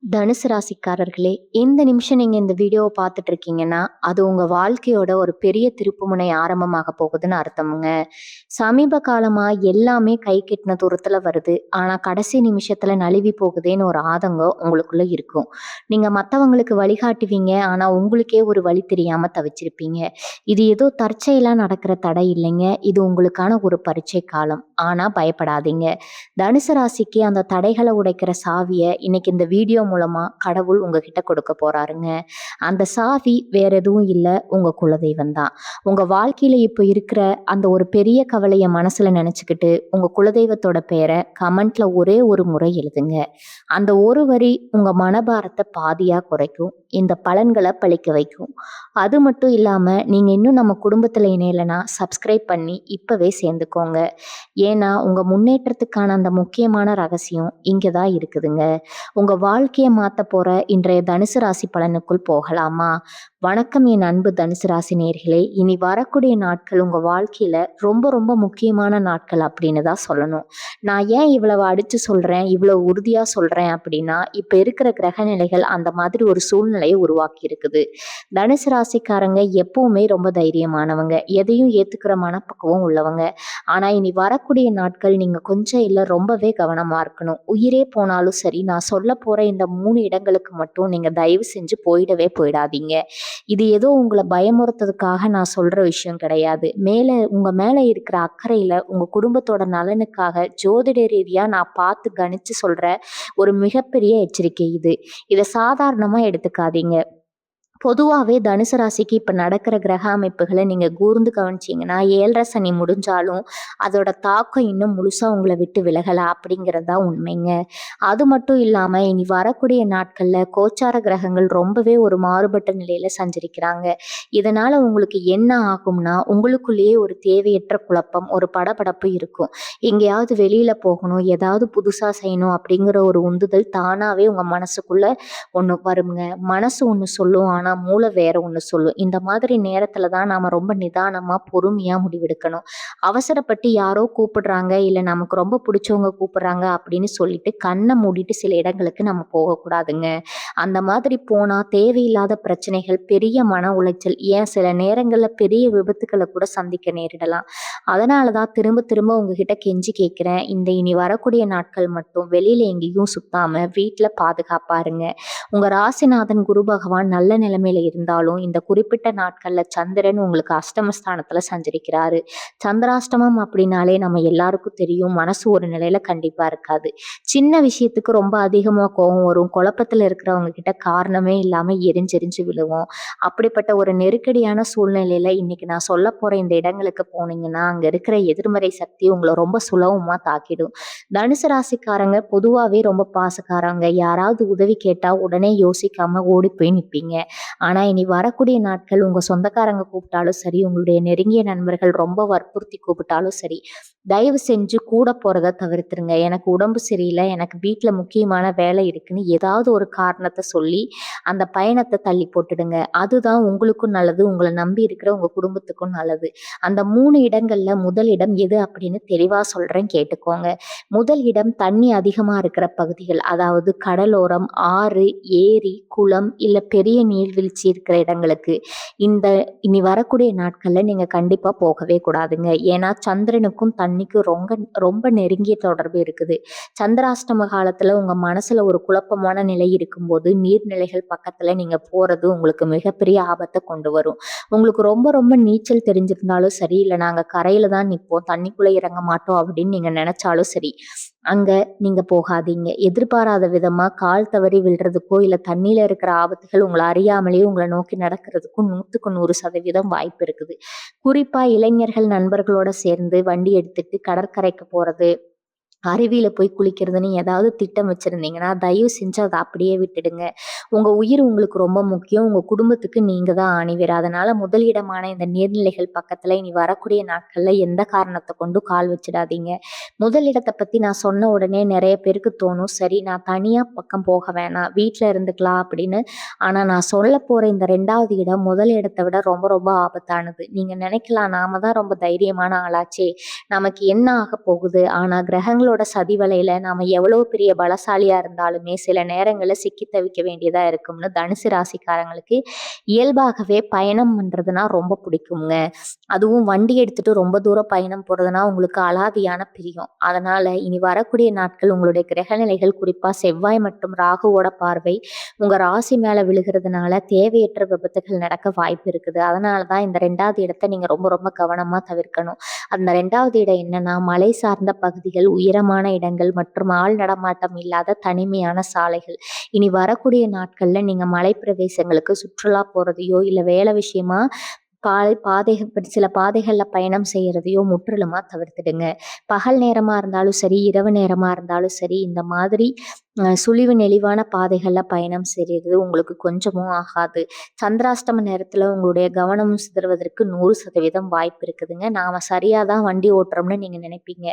தனுசு ராசிக்காரர்களே, இந்த நிமிஷம் நீங்க இந்த வீடியோவ பார்த்துட்டு இருக்கீங்கன்னா, அது உங்க வாழ்க்கையோட ஒரு பெரிய திருப்புமுனை ஆரம்பமாக போகுதுன்னு அர்த்தமுங்க. சமீப காலமா எல்லாமே கை கெட்டின தூரத்துல வருது. ஆனா கடைசி நிமிஷத்துல நழுவி போகுதேன்னு ஒரு ஆதங்கம் உங்களுக்குள்ள இருக்கும். நீங்க மத்தவங்களுக்கு வழிகாட்டுவீங்க. ஆனா உங்களுக்கே ஒரு வழி தெரியாம தவிச்சிருப்பீங்க. இது ஏதோ தற்செயலா நடக்கிற தடை இல்லைங்க. இது உங்களுக்கான ஒரு பரீட்சை காலம். ஆனா பயப்படாதீங்க. தனுசு ராசிக்கு அந்த தடைகள உடைக்கிற சாவிய இன்னைக்கு இந்த வீடியோ மூலமா கடவுள் உங்ககிட்ட கொடுக்க போறாருங்க. அந்த சாவி வேற எதுவும் இல்ல, உங்க குலதெய்வம் தான். உங்க வாழ்க்கையில இப்ப இருக்கிற அந்த ஒரு பெரிய கவலைய மனசுல நினைச்சுக்கிட்டு, உங்க குலதெய்வத்தோட பேர கமெண்ட்ல ஒரே ஒரு முறை எழுதுங்க. அந்த ஒரு வரி உங்க மனபாரத்த பாதியா குறைக்கும். இந்த பலன்கள பலிக்க வைக்கும். அது மட்டும் இல்லாம, நீங்க இன்னும் நம்ம குடும்பத்துல இணையலனா சப்ஸ்கிரைப் பண்ணி இப்பவே சேர்ந்துக்கோங்க. ஏன்னா, உங்க முன்னேற்றத்துக்கான அந்த முக்கியமான ரகசியம் இங்க தான் இருக்குதுங்க. உங்க வாழ்க்கைய மாத்தப் போற இன்றைய தனுசு ராசி பலனுக்குள் போகலாமா? வணக்கம் என் அன்பு தனுசு ராசி நேயர்களே. இனி வரக்கூடிய நாட்கள் உங்க வாழ்க்கையில ரொம்ப ரொம்ப முக்கியமான நாட்கள் அப்படின்னு தான் சொல்லணும். நான் ஏன் இவ்வளவு அடிச்சு சொல்றேன், இவ்வளவு உறுதியா சொல்றேன் அப்படின்னா, இப்ப இருக்கிற கிரக நிலைகள் அந்த மாதிரி ஒரு சூழ்நிலையை உருவாக்கி இருக்குது. தனுசு ராசிக்காரங்க எப்பவுமே ரொம்ப தைரியமானவங்க. எதையும் ஏத்துக்கிற மனப்பக்குவம் உள்ளவங்க. ஆனா இனி வரக்கூடிய நாட்கள் நீங்க கொஞ்சம் இல்ல ரொம்பவே கவனமா இருக்கணும். உயிரே போனாலும் சரி, நான் சொல்லப் போற இந்த 3 இடங்களுக்கு மட்டும் நீங்க தயவு செஞ்சு போயிடவே போயிடாதீங்க. இது ஏதோ உங்கள பயமுறுத்துறதுக்காக நான் சொல்ற விஷயம் கிடையாது. உங்க மேல இருக்கிற அக்கறையில உங்க குடும்பத்தோட நலனுக்காக ஜோதிட ரீதியா நான் பார்த்து கணிச்சு சொல்ற ஒரு மிகப்பெரிய எச்சரிக்கை இது. இத சாதாரணமா எடுத்துக்காதீங்க. பொதுவாவே தனுசு ராசிக்கு இப்ப நடக்கிற கிரக அமைப்புகள நீங்க கூர்ந்து கவனிச்சீங்கன்னா, 7:30 சனி முடிஞ்சாலும் அதோட தாக்கம் இன்னும் முழுசா உங்கள விட்டு விலகல அப்படிங்கிறது தான் உண்மைங்க. அது மட்டும் இல்லாம இனி வரக்கூடிய நாட்கள்ல கோச்சார கிரகங்கள் ரொம்பவே ஒரு மாறுபட்ட நிலையில சஞ்சரிக்கிறாங்க. இதனால உங்களுக்கு என்ன ஆகும்னா, உங்களுக்குள்ளேயே ஒரு தேவையற்ற குழப்பம், ஒரு படபடப்பு இருக்கும். எங்கேயாவது வெளியில போகணும், ஏதாவது புதுசா செய்யணும் அப்படிங்கிற ஒரு உந்துதல் தானாவே உங்க மனசுக்குள்ள ஒண்ணு வருங்க. மனசு ஒண்ணு சொல்லும். ஆனா மூளை வேற ஒண்ணு சொல்லும். இந்த மாதிரி நேரத்துல தான் நாம ரொம்ப நிதானமா, பொறுமையா முடிவெடுக்கணும். அவசரப்பட்டு யாரோ கூப்பிடுறாங்க, இல்ல நமக்கு ரொம்ப பிடிச்சவங்க கூப்பிடுறாங்க அப்படின்னு சொல்லிட்டு கண்ண மூடிட்டு சில இடங்களுக்கு நம்ம போகக்கூடாதுங்க. அந்த மாதிரி போனா தேவையில்லாத பிரச்சனைகள், பெரிய மன உளைச்சல், ஏன் சில நேரங்கள்ல பெரிய விபத்துக்களை கூட சந்திக்க நேரிடலாம். அதனால தான் திரும்ப திரும்ப உங்ககிட்ட கெஞ்சி கேட்கிறேன். இந்த இனி வரக்கூடிய நாட்கள் மட்டும் வெளியில எங்கேயும் சுத்தாம வீட்ல பாதுகாப்பா இருங்க. உங்க ராசிநாதன் குரு பகவான் நல்ல நிலைமையில இருந்தாலும் இந்த குறிப்பிட்ட நாட்கள்ல சந்திரன் உங்களுக்கு அஷ்டமஸ்தானத்துல சஞ்சரிக்கிறாரு. சந்திராஷ்டமம் அப்படின்னாலே நம்ம எல்லாருக்கும் தெரியும், மனசு ஒரு நிலையில கண்டிப்பா இருக்காது. சின்ன விஷயத்துக்கு ரொம்ப அதிகமா கோபம் வரும். குழப்பத்துல இருக்கிறவங்க கிட்ட காரணமே இல்லாம எரிஞ்செரிஞ்சு விழுவோம். அப்படிப்பட்ட ஒரு நெருக்கடியான சூழ்நிலையில இன்னைக்கு நான் சொல்ல போற இந்த இடங்களுக்கு போனீங்கன்னா, அங்க இருக்கிற எதிர்மறை சக்தி உங்களை ரொம்ப சுலபமா தாக்கிடும். தனுசு ராசிக்காரங்க பொதுவாவே ரொம்ப பாசக்காரங்க. யாராவது உதவி கேட்டா உடனே யோசிக்காம ஓடி போய் நிப்பீங்க. ஆனா இனி வரக்கூடிய நாட்கள் உங்க சொந்தக்காரங்க கூப்பிட்டாலும் சரி, உங்களுடைய நெருங்கிய நண்பர்கள் ரொம்ப வற்புறுத்தி கூப்பிட்டாலும் சரி, தயவு செஞ்சு கூட போறத தவிர்த்துருங்க. எனக்கு உடம்பு சரியில்லை, எனக்கு வீட்ல முக்கியமான வேலை இருக்குன்னு ஏதாவது ஒரு காரணத்தை சொல்லி அந்த பயணத்தை தள்ளி போட்டுடுங்க. அதுதான் உங்களுக்கும் நல்லது, உங்களை நம்பி இருக்கிற உங்க குடும்பத்துக்கும் நல்லது. அந்த 3 இடங்கள்ல முதல் இடம் எது அப்படின்னு தெளிவா சொல்றேன், கேட்டுக்கோங்க. முதல் இடம் தண்ணி அதிகமா இருக்கிற பகுதிகள், அதாவது கடலோரம், ஆறு, ஏரி, குளம் இல்ல பெரிய நீர்வீழ்ச்சி இருக்கிற இடங்களுக்கு இந்த இனி வரக்கூடிய நாட்கள்ல நீங்க கண்டிப்பா போகவே கூடாதுங்க. ஏன்னா சந்திரனுக்கும் தண்ணிக்கும் ரொம்ப ரொம்ப நெருங்கிய தொடர்பு இருக்குது. சந்திராஷ்டம காலத்துல உங்க மனசுல ஒரு குழப்பமான நிலை இருக்கும்போது நீர்நிலைகள் பக்கத்துல நீங்க போறது உங்களுக்கு மிகப்பெரிய ஆபத்தை கொண்டு வரும். உங்களுக்கு ரொம்ப ரொம்ப நீச்சல் தெரிஞ்சிருந்தாலும் சரி, இல்ல நாங்க கரையில தான் நிப்போம், தண்ணிக்குள்ள இறங்க மாட்டோம் அப்படின்னு நீங்க நினைச்சாலும் சரி, அங்க நீங்க போகாதீங்க. எதிர்பாராத விதமா கால் தவறி விழுறதுக்கோ, இல்ல தண்ணீல இருக்கிற ஆபத்துகள் உங்களை அறியாமலேயே உங்களை நோக்கி நடக்கிறதுக்கும் 100க்கு 100% வாய்ப்பு இருக்குது. குறிப்பா இளைஞர்கள் நண்பர்களோட சேர்ந்து வண்டி எடுத்துட்டு கடற்கரைக்கு போறது, அருவியில போய் குளிக்கிறதுன்னு ஏதாவது திட்டம் வச்சிருந்தீங்கன்னா, தயவு செஞ்சு அதை அப்படியே விட்டுடுங்க. உங்க உயிர் உங்களுக்கு ரொம்ப முக்கியம். உங்க குடும்பத்துக்கு நீங்க தான் ஆணிவேர். அதனால முதல் இடமான இந்த நீர்நிலைகள் பக்கத்துல இனி வரக்கூடிய நாட்கள்ல எந்த காரணத்தை கொண்டும் கால் வச்சிடாதீங்க. முதல் இடத்தை பத்தி நான் சொன்ன உடனே நிறைய பேருக்கு தோணும், சரி நான் தனியா பக்கம் போக வேணாம், வீட்ல இருந்துக்கலாம் அப்படின்னு. ஆனா நான் சொல்ல போற இந்த 2வது இடம் முதல் இடத்தை விட ரொம்ப ரொம்ப ஆபத்தானது. நீங்க நினைக்கலாம், நாம தான் ரொம்ப தைரியமான ஆளாச்சே, நமக்கு என்ன ஆக போகுது? ஆனா கிரகங்களோட கிரகங்களோட சதி வலையில நாம எவ்வளவு பெரிய பலசாலியா இருந்தாலுமே சில நேரங்கள்ல சிக்கி தவிக்க வேண்டியதா இருக்கும்னு தனுசு ராசிக்காரங்களுக்கு இயல்பாகவே பயணம் பண்றதுனா ரொம்ப பிடிக்குங்க. அதுவும் வண்டி எடுத்துட்டு ரொம்ப தூரம் பயணம் போறதுனா உங்களுக்கு அலாதியான பிரியம். அதனால இனி வரக்கூடிய நாட்கள் உங்களுடைய கிரகநிலைகள் குறிப்பா செவ்வாய் மற்றும் ராகுவோட பார்வை உங்க ராசி மேல விழுகிறதுனால தேவையற்ற விபத்துகள் நடக்க வாய்ப்பு இருக்குது. அதனாலதான் இந்த 2வது இடத்தை நீங்க ரொம்ப ரொம்ப கவனமா தவிர்க்கணும். அந்த 2வது இடம் என்னன்னா, மலை சார்ந்த பகுதிகள், உயரமான இடங்கள் மற்றும் ஆள் நடமாட்டம் இல்லாத தனிமையான சாலைகள். இனி வரக்கூடிய நாட்கள்ல நீங்க மலை பிரதேசங்களுக்கு சுற்றுலா போறதையோ இல்ல வேலை விஷயமா சில பாதைகள்ல பயணம் செய்யறதையோ முற்றிலுமா தவிர்த்துடுங்க. பகல் நேரமா இருந்தாலும் சரி, இரவு நேரமா இருந்தாலும் சரி, இந்த மாதிரி சுழிவு நெளிவான பாதைகள்ல பயணம் செய்யறது உங்களுக்கு கொஞ்சமும் ஆகாது. சந்திராஷ்டம நேரத்துல உங்களுடைய கவனம் சிதறுவதற்கு 100% வாய்ப்பு இருக்குதுங்க. நாம சரியாதான் வண்டி ஓட்டுறோம்னு நீங்க நினைப்பீங்க.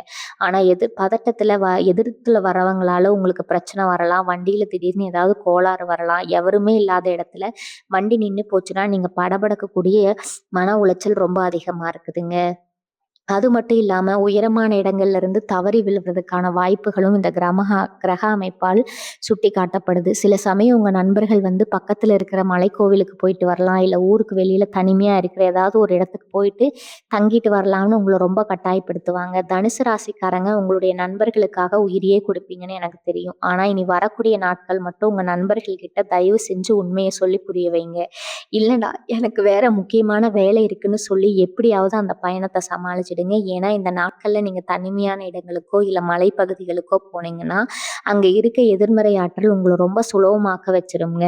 ஆனா பதட்டத்துல எதிர்த்துல வரவங்களால உங்களுக்கு பிரச்சனை வரலாம். வண்டியில திடீர்னு ஏதாவது கோளாறு வரலாம். எவருமே இல்லாத இடத்துல வண்டி நின்னு போச்சுன்னா நீங்க படபடக்கக்கூடிய மன உளைச்சல் ரொம்ப அதிகமா இருக்குதுங்க. அது மட்டும் இல்லாம உயரமான இடங்கள்ல இருந்து தவறி விழுவதற்கான வாய்ப்புகளும் இந்த கிரக அமைப்பால் சுட்டி காட்டப்படுது. சில சமயம் உங்க நண்பர்கள் பக்கத்துல இருக்கிற மலைக்கோவிலுக்கு போயிட்டு வரலாம், இல்ல ஊருக்கு வெளியில தனிமையா இருக்கிற ஏதாவது ஒரு இடத்துக்கு போயிட்டு தங்கிட்டு வரலாம்னு உங்களை ரொம்ப கட்டாயப்படுத்துவாங்க. தனுசு ராசிக்காரங்க உங்களுடைய நண்பர்களுக்காக உயிரையே கொடுப்பீங்கன்னு எனக்கு தெரியும். ஆனா இனி வரக்கூடிய நாட்கள் மட்டும் உங்க நண்பர்கள் கிட்ட தயவு செஞ்சு உண்மையை சொல்லி புரிய வைங்க. இல்லடா எனக்கு வேற முக்கியமான வேலை இருக்குன்னு சொல்லி எப்படியாவது அந்த பயணத்தை சமாளிச்சிடுங்க. ஏன்னா இந்த நாட்கள்ல நீங்க தனிமையான இடங்களுக்கோ இல்ல மலைப்பகுதிகளுக்கோ போனீங்கன்னா அங்க இருக்க எதிர்மறை ஆற்றல் உங்களை ரொம்ப சுலபமாக்க வச்சிருங்க.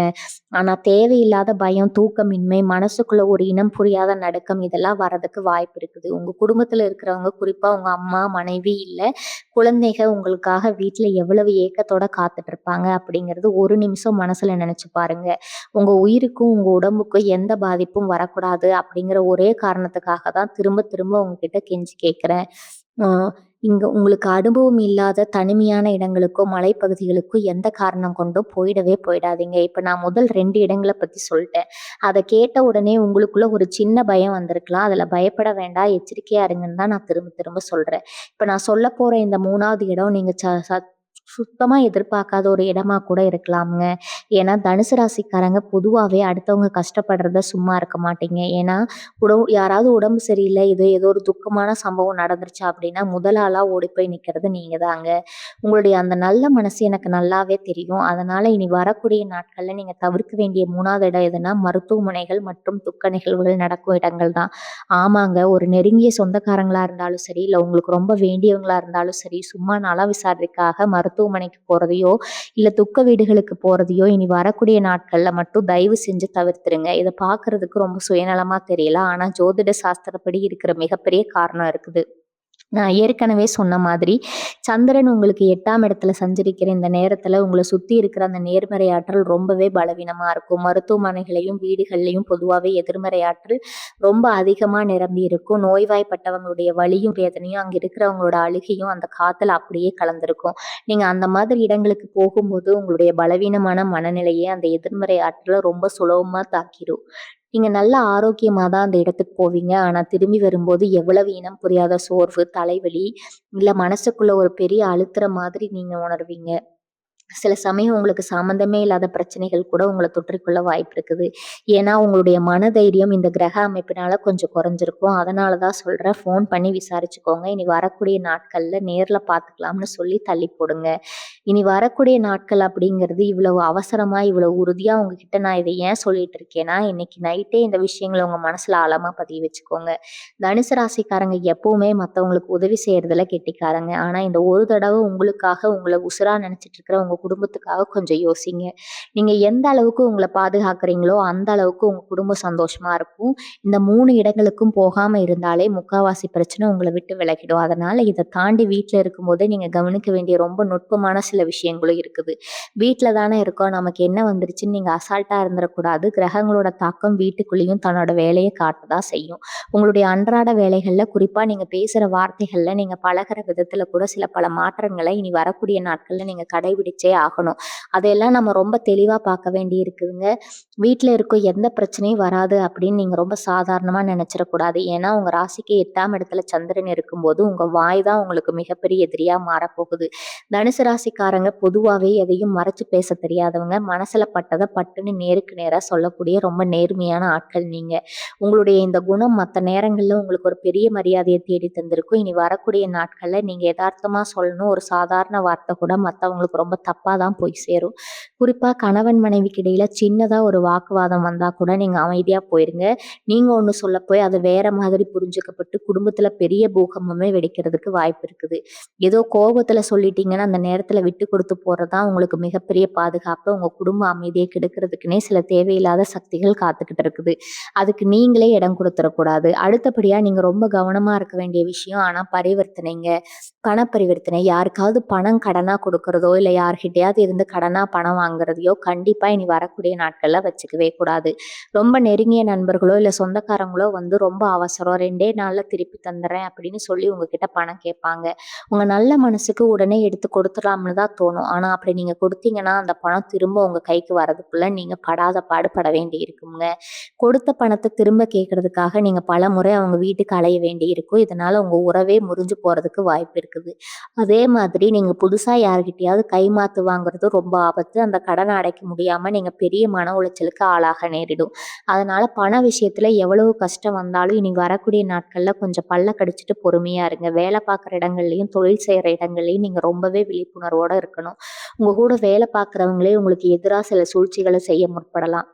ஆனா தேவையில்லாத பயம், தூக்கமின்மை, மனசுக்குள்ள ஒரு இனம் புரியாத நடுக்கம் இதெல்லாம் வர்றதுக்கு வாய்ப்பு இருக்குது. உங்க குடும்பத்துல இருக்கிறவங்க, குறிப்பா உங்க அம்மா, மனைவி இல்ல குழந்தைக உங்களுக்காக வீட்டுல எவ்வளவு ஏக்கத்தோட காத்துட்டு இருப்பாங்க அப்படிங்கிறது ஒரு நிமிஷம் மனசுல நினைச்சு பாருங்க. உங்க உயிருக்கும் உங்க உடம்புக்கும் எந்த பாதிப்பும் வரக்கூடாது அப்படிங்கிற ஒரே காரணத்துக்காக தான் திரும்ப திரும்ப உங்ககிட்ட கெஞ்சி கேட்கிறேன். இங்க உங்களுக்கு அனுபவம் இல்லாத தனிமையான இடங்களுக்கோ மலைப்பகுதிகளுக்கோ எந்த காரணம் கொண்டும் போயிடாதீங்க. இப்ப நான் முதல் 2 இடங்களை பத்தி சொல்லிட்டேன். அதை கேட்ட உடனே உங்களுக்குள்ள ஒரு சின்ன பயம் வந்திருக்கலாம். அதுல பயப்பட வேண்டாம், எச்சரிக்கையா இருங்கன்னு தான் நான் திரும்ப திரும்ப சொல்றேன். இப்ப நான் சொல்ல போற இந்த 3வது இடம் நீங்க சுத்தமா எதிர்பார்க்காத ஒரு இடமா கூட இருக்கலாமுங்க. ஏன்னா தனுசு ராசிக்காரங்க பொதுவாவே அடுத்தவங்க கஷ்டப்படுறத சும்மா இருக்க மாட்டீங்க. ஏன்னா யாராவது உடம்பு சரியில்லை, ஏதோ ஒரு துக்கமான சம்பவம் நடந்துருச்சா அப்படின்னா முதல் ஆளா ஓடி போய் நிக்கிறது நீங்க தாங்க. உங்களுடைய அந்த நல்ல மனசு எனக்கு நல்லாவே தெரியும். அதனால இனி வரக்கூடிய நாட்கள்ல நீங்க தவிர்க்க வேண்டிய 3வது இடம் எதுனா மருத்துவமனைகள் மற்றும் துக்க நிகழ்வுகள் நடக்கும் இடங்கள் தான். ஆமாங்க, ஒரு நெருங்கிய சொந்தக்காரங்களா இருந்தாலும் சரி, இல்ல உங்களுக்கு ரொம்ப வேண்டியவங்களா இருந்தாலும் சரி, சும்மா நல விசாரணைக்காக மருத்துவமனைக்கு போறதையோ இல்ல துக்க வீடுகளுக்கு போறதையோ இனி வரக்கூடிய நாட்கள்ல மட்டும் தயவு செஞ்சு தவிர்த்துருங்க. இதை பாக்குறதுக்கு ரொம்ப சுயநலமா தெரியலாம். ஆனா ஜோதிட சாஸ்திரப்படி இருக்கிற மிகப்பெரிய காரணம் இருக்குது. நான் ஏற்கனவே சொன்ன மாதிரி சந்திரன் உங்களுக்கு 8ஆம் இடத்துல சஞ்சரிக்கிற இந்த நேரத்துல உங்களை சுத்தி இருக்கிற அந்த நேர்மறை ஆற்றல் ரொம்பவே பலவீனமா இருக்கும். மருத்துவமனைகளையும் வீடுகள்லையும் பொதுவாகவே எதிர்மறை ஆற்றல் ரொம்ப அதிகமா நிரம்பி இருக்கும். நோய்வாய்ப்பட்டவங்களுடைய வலியும் வேதனையும் அங்க இருக்கிறவங்களோட அழுகையும் அந்த காத்துல அப்படியே கலந்திருக்கும். நீங்க அந்த மாதிரி இடங்களுக்கு போகும்போது உங்களுடைய பலவீனமான மனநிலையே அந்த எதிர்மறை ஆற்றலை ரொம்ப சுலபமா தாக்கிடும். நீங்க நல்ல ஆரோக்கியமா தான் அந்த இடத்துக்கு போவீங்க. ஆனா திரும்பி வரும்போது எவ்வளவு இனம் புரியாத சோர்வு, தலைவலி, இல்ல மனசுக்குள்ள ஒரு பெரிய அழுத்துற மாதிரி நீங்க உணர்வீங்க. சில சமயம் உங்களுக்கு சம்மந்தமே இல்லாத பிரச்சனைகள் கூட உங்களை தொற்றிக்கொள்ள வாய்ப்பு இருக்குது. ஏன்னா உங்களுடைய மனதைரியம் இந்த கிரக அமைப்பினால கொஞ்சம் குறைஞ்சிருக்கும். அதனாலதான் சொல்றேன், ஃபோன் பண்ணி விசாரிச்சுக்கோங்க. இனி வரக்கூடிய நாட்கள்ல நேர்ல பார்த்துக்கலாம்னு சொல்லி தள்ளி போடுங்க. இனி வரக்கூடிய நாட்கள் அப்படிங்கிறது இவ்வளவு அவசரமா இவ்வளவு உறுதியா உங்ககிட்ட நான் இதை ஏன் சொல்லிட்டு இருக்கேன்னா, இன்னைக்கு நைட்டே இந்த விஷயங்களை உங்க மனசுல ஆழமா பதிய வச்சுக்கோங்க. தனுசு ராசிக்காரங்க எப்பவுமே மத்தவங்களுக்கு உதவி செய்யறதுல கெட்டிக்காரங்க. ஆனா இந்த ஒரு தடவை உங்களுக்காக உங்களை உசுரா நினைச்சிட்டு இருக்கிற உங்க குடும்பத்துக்காக கொஞ்சம் யோசிங்க. நீங்க எந்த அளவுக்கு உங்களை பாதுகாக்கிறீங்களோ அந்த அளவுக்கு உங்க குடும்பம் சந்தோஷமா இருக்கும். இந்த 3 இடங்களுக்கும் போகாம இருந்தாலே முக்காவாசி பிரச்சனை உங்களை விட்டு விலகிடும். அதனால இதை தாண்டி வீட்டுல இருக்கும்போதே நீங்க கவனிக்க வேண்டிய ரொம்ப நுட்பமான சில விஷயங்களும் இருக்குது. வீட்டுல தானே இருக்கோம், நமக்கு என்ன வந்துருச்சுன்னு நீங்க அசால்ட்டா இருந்துடக்கூடாது. கிரகங்களோட தாக்கம் வீட்டுக்குள்ளேயும் தன்னோட வேலையை காட்டதான் செய்யும். உங்களுடைய அன்றாட வேலைகள்ல குறிப்பா நீங்க பேசுற வார்த்தைகள்ல நீங்க பழகுற விதத்துல கூட சில பல மாற்றங்களை இனி வரக்கூடிய நாட்கள்ல நீங்க கடைபிடிச்சு அனுசரிச்சே ஆகணும். அதையெல்லாம் நம்ம ரொம்ப தெளிவா பார்க்க வேண்டி இருக்குதுங்க. வீட்ல இருக்க எந்த பிரச்சனையும் வராது அப்படின்னு நீங்க ரொம்ப சாதாரணமா நினைச்சிடக்கூடாது. ஏன்னா உங்க ராசிக்கு 8ஆம் இடத்துல சந்திரன் இருக்கும்போது உங்க வாய் தான் உங்களுக்கு மிகப்பெரிய எதிரியா மாறப்போகுது. தனுசு ராசிக்காரங்க பொதுவாவே எதையும் மறைச்சு பேச தெரியாதவங்க. மனசுல பட்டதை பட்டுன்னு நேருக்கு நேரா சொல்லக்கூடிய ரொம்ப நேர்மையான ஆட்கள் நீங்க. உங்களுடைய இந்த குணம் மத்த நேரங்கள்ல உங்களுக்கு ஒரு பெரிய மரியாதையை தேடி தந்திருக்கும். இனி வரக்கூடிய நாட்கள்ல நீங்க எதார்த்தமா சொல்லணும் ஒரு சாதாரண வார்த்தை கூட மத்தவங்களுக்கு ரொம்ப தப்பா தான் போய் சேரும். குறிப்பா கணவன் மனைவிக்கு இடையில சின்னதா ஒரு வாக்குவாதம் வந்தா கூட நீங்க அமைதியா போயிருங்க. நீங்க ஒண்ணு சொல்ல போய் அது வேற மாதிரி புரிஞ்சுக்கப்பட்டு குடும்பத்துல பெரிய பூகம்பமே வெடிக்கிறதுக்கு வாய்ப்பு இருக்குது. ஏதோ கோபத்துல சொல்லிட்டீங்கன்னா அந்த நேரத்துல விட்டு கொடுத்து போறதுதான் உங்களுக்கு மிகப்பெரிய பாதுகாப்பு. உங்க குடும்ப அமைதியை கெடுக்கிறதுக்குன்னே சில தேவையில்லாத சக்திகள் காத்துக்கிட்டு இருக்குது. அதுக்கு நீங்களே இடம் கொடுத்துடக்கூடாது. அடுத்தபடியா நீங்க ரொம்ப கவனமா இருக்க வேண்டிய விஷயம் பரிவர்த்தனைங்க. பண பரிவர்த்தனை யாருக்காவது பணம் கடனா கொடுக்கறதோ இல்ல யார்கிட்டயாவது இருந்து கடனா பணம் வாங்குறதையோ கண்டிப்பா இனி வரக்கூடிய நாட்கள்ல வச்சுக்கவே கூடாது. ரொம்ப நெருங்கிய நண்பர்களோ இல்ல சொந்தக்காரங்களோ வந்து ரொம்ப அவசரம் 2 நாள்ல திருப்பி தந்துடுறேன் அப்படின்னு சொல்லி உங்ககிட்ட பணம் கேட்பாங்க. உங்க நல்ல மனசுக்கு உடனே எடுத்து கொடுத்துடலாம்னு தான் தோணும். ஆனா அப்படி நீங்க கொடுத்தீங்கன்னா அந்த பணம் திரும்ப உங்க கைக்கு வரதுக்குள்ள நீங்க படாத பாடு பட வேண்டி இருக்குங்க. கொடுத்த பணத்தை திரும்ப கேட்கறதுக்காக நீங்க பலமுறை அவங்க வீட்டுக்கு அலைய வேண்டி இருக்கும். இதனால உங்க உறவே முறிஞ்சு போறதுக்கு வாய்ப்பு இருக்குது. அதே மாதிரி நீங்க புதுசா யார்கிட்டயாவது கைமாத்து வாங்குறது ரொம்ப ஆபத்து. அந்த கடனை அடைக்க முடியாம நீங்க பெரிய மன உளைச்சலுக்கு ஆளாக நேரிடும். அதனால பண விஷயத்துல எவ்வளவு கஷ்டம் வந்தாலும் இனி வரக்கூடிய நாட்கள்ல கொஞ்சம் பல்ல கடிச்சிட்டு பொறுமையா இருங்க. வேலை பார்க்குற இடங்கள்லயும் தொழில் செய்யற இடங்கள்லயும் நீங்க ரொம்பவே விழிப்புணர்வோட இருக்கணும். உங்க கூட வேலை பார்க்குறவங்களே உங்களுக்கு எதிரா சில சூழ்ச்சிகளை செய்ய முற்படலாம்.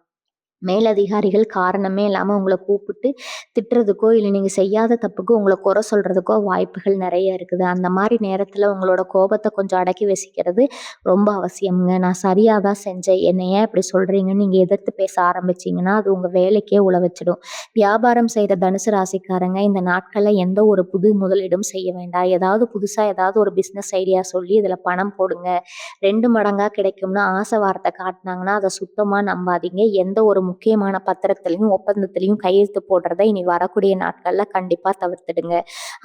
மேலதிகாரிகள் காரணமே இல்லாம உங்கள கூப்பிட்டு திட்டுறதுக்கோ, இல்ல நீங்க செய்யாத தப்புக்கு உங்கள குறை சொல்றதுக்கோ வாய்ப்புகள் நெறைய இருக்குது. அந்த மாரி நேரத்துல உங்களோட கோபத்த கொஞ்சம் அடக்கி வச்சுக்கிறது ரொம்ப அவசியம்ங்க. நான் சரியா தான் செஞ்சேன். என்ன ஏன் இப்படி சொல்றீங்கன்னு நீங்க எதிர்த்து பேச ஆரம்பிச்சீங்கன்னா, அது உங்க வேலைக்கே உல வச்சுடும். வியாபாரம் செய்ற தனுசு ராசிக்காரங்க இந்த நாட்கள்ல எந்த ஒரு புது முதலீடும் செய்ய வேண்டாம். புதுசா ஏதாவது ஒரு பிசினஸ் ஐடியா சொல்லி இதுல பணம் போடுங்க. 2 மடங்கா கிடைக்கும்னு ஆசை வார்த்தை காட்டுனாங்கன்னா, அத சுத்தமா நம்பாதீங்க. எந்த ஒரு முக்கியமான பத்திரத்திலயும், ஒப்பந்தத்திலயும் கையெழுத்து போடுறத இனி வரக்கூடிய நாட்கள்ல கண்டிப்பா தவிர்த்துடுங்க.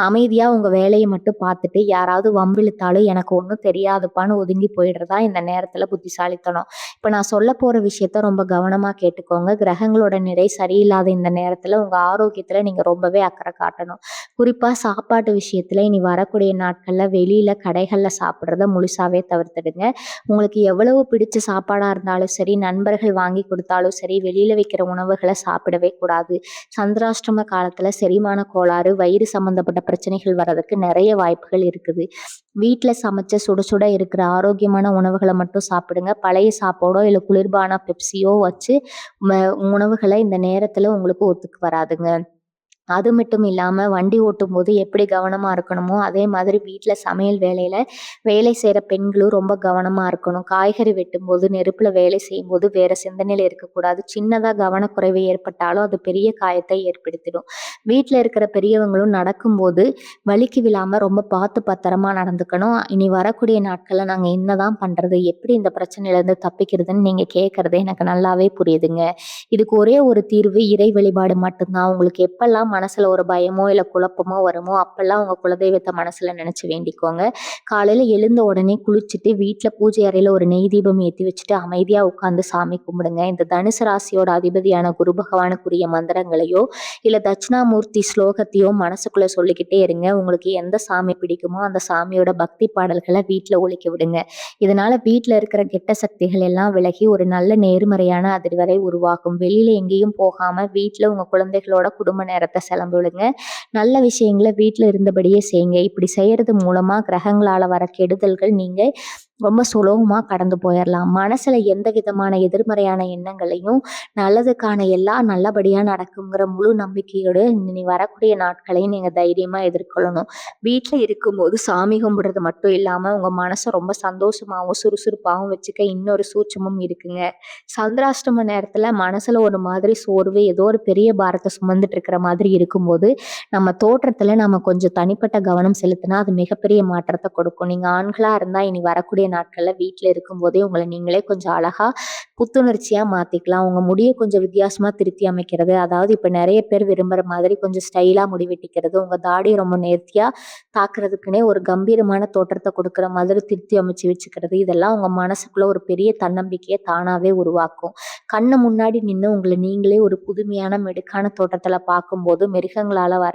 அமைதியா உங்க வேலைய மட்டும் பார்த்துட்டு, யாராவது வம்பிழுத்தாலும் எனக்கு ஒண்ணும் தெரியாதுப்பான்னு ஒதுங்கி போயிடுறதா இந்த நேரத்துல புத்திசாலித்தனம். இப்ப நான் சொல்லப் போற விஷயத்த ரொம்ப கவனமா கேட்டுக்கோங்க. கிரகங்களோட நிலை சரியில்லாத இந்த நேரத்துல உங்க ஆரோக்கியத்துல நீங்க ரொம்பவே அக்கறை காட்டணும். குறிப்பா சாப்பாட்டு விஷயத்துல இனி வரக்கூடிய நாட்கள்ல வெளியில கடைகள்ல சாப்பிடுறத முழுசாவே தவிர்த்துடுங்க. உங்களுக்கு எவ்வளவு பிடிச்ச சாப்பாடா இருந்தாலும் சரி, நண்பர்கள் வாங்கி கொடுத்தாலும் சரி, வெளியில விக்கிற உணவுகளை சாப்பிடவே கூடாது. சந்திராஷ்டம காலத்துல செரிமான கோளாறு, வயிறு சம்பந்தப்பட்ட பிரச்சனைகள் வர்றதுக்கு நிறைய வாய்ப்புகள் இருக்குது. வீட்ல சமைச்ச சுட சுட இருக்கிற ஆரோக்கியமான உணவுகளை மட்டும் சாப்பிடுங்க. பழைய சாப்பாடோ இல்ல குளிர்பான பெப்சியோ வச்சு உணவுகளை இந்த நேரத்துல உங்களுக்கு ஒத்துக்கு வராதுங்க. அது மட்டும் இல்லாம வண்டி ஓட்டும்போது எப்படி கவனமா இருக்கணுமோ, அதே மாதிரி வீட்ல சமையல் வேலையில வேலை செய்ற பெண்களும் ரொம்ப கவனமா இருக்கணும். காய்கறி வெட்டும்போது, நெருப்புல வேலை செய்யும்போது வேற சிந்தனையில இருக்கக்கூடாது. சின்னதா கவனக்குறைவு ஏற்பட்டாலும் அது பெரிய காயத்தை ஏற்படுத்திடும். வீட்ல இருக்கிற பெரியவங்களும் நடக்கும்போது வழுக்கி விழாம ரொம்ப பார்த்து பத்திரமா நடந்துக்கணும். இனி வரக்கூடிய நாட்கள்ல நாங்க என்னதான் பண்றது? எப்படி இந்த பிரச்சனையிலேருந்து தப்பிக்கிறதுன்னு நீங்க கேட்கறது எனக்கு நல்லாவே புரியுதுங்க. இதுக்கு ஒரே ஒரு தீர்வு இறை வழிபாடு மட்டும்தான். உங்களுக்கு எப்பல்லாம் மனசுல ஒரு பயமோ இல்ல குழப்பமோ வருமோ அப்பெல்லாம் உங்க குலதெய்வத்தை மனசுல நினைச்சு வேண்டிக்கோங்க. காலையில எழுந்த உடனே குளிச்சுட்டு வீட்ல பூஜை அறையில ஒரு நெய் தீபம் ஏத்தி வச்சுட்டு அமைதியா உட்கார்ந்து சாமி கும்பிடுங்க. இந்த தனுசு ராசியோட அதிபதியான குரு பகவானுக்குரிய மந்திரங்களையோ இல்ல தட்சிணாமூர்த்தி ஸ்லோகத்தையோ மனசுக்குள்ள சொல்லிக்கிட்டே இருங்க. உங்களுக்கு எந்த சாமி பிடிக்குமோ அந்த சாமியோட பக்தி பாடல்களை வீட்ல ஒலிக்க விடுங்க. இதனால வீட்ல இருக்கிற கெட்ட சக்திகள் எல்லாம் விலகி ஒரு நல்ல நேர்மறையான அதிர்வரை உருவாகும். வெளியில எங்கேயும் போகாம வீட்ல உங்க குழந்தைகளோட குடும்ப நேரத்தை செலவிடுங்க. நல்ல விஷயங்களை வீட்ல இருந்தபடியே செய்யுங்க. இப்படி செய்யறது மூலமா கிரகங்களால வர கெடுதல்கள் நீங்க ரொம்ப சுலபமா கடந்து போயிடலாம். மனசுல எந்த விதமான எதிர்மறையான எண்ணங்களையும் நல்லதுக்கான எல்லாம் நல்லபடியா நடக்குங்கிற முழு நம்பிக்கையோடு இனி வரக்கூடிய நாட்களையும் நீங்க தைரியமா எதிர்கொள்ளணும். வீட்ல இருக்கும்போது சாமி கும்பிடுறது மட்டும் இல்லாம உங்க மனசை ரொம்ப சந்தோஷமாவும் சுறுசுறுப்பாகவும் வச்சுக்க இன்னொரு சூட்சமும் இருக்குங்க. சந்திராஷ்டம நேரத்துல மனசுல ஒரு மாதிரி சோர்வு ஏதோ ஒரு பெரிய பாரத்தை சுமந்துட்டு இருக்கிற மாதிரி இருக்கும்போது நம்ம தோற்றத்துல நம்ம கொஞ்சம் தனிப்பட்ட கவனம் செலுத்தினா அது மிகப்பெரிய மாற்றத்தை கொடுக்கும். நீங்க ஆண்களா இருந்தா இனி வரக்கூடிய வரக்கூடிய நாட்கள்ல வீட்ல இருக்கும்போதே உங்களை நீங்களே கொஞ்சம் அழகா புத்துணர்ச்சியா மாத்திக்கலாம். உங்க முடிய கொஞ்சம் வித்தியாசமா திருத்தி அமைக்கிறது. அதாவது இப்ப நெறைய பேர் விரும்புற மாதிரி கொஞ்சம் ஸ்டைலா முடி வெட்டிக்கிறது, உங்க தாடிய ரொம்ப நேர்த்தியா தாக்குறதுக்குன்னே ஒரு கம்பீரமான தோற்றத்த குடுக்குற மாதிரி திருத்தி அமைச்சு வச்சுக்கிறது. இதெல்லாம் உங்க மனசுக்குள்ள ஒரு பெரிய தன்னம்பிக்கைய தானாவே உருவாக்கும். கண்ணு முன்னாடி நின்னு உங்கள நீங்களே ஒரு புதுமையான, மெடுக்கான தோற்றத்துல பார்க்கும்போது, மிருகங்களால வர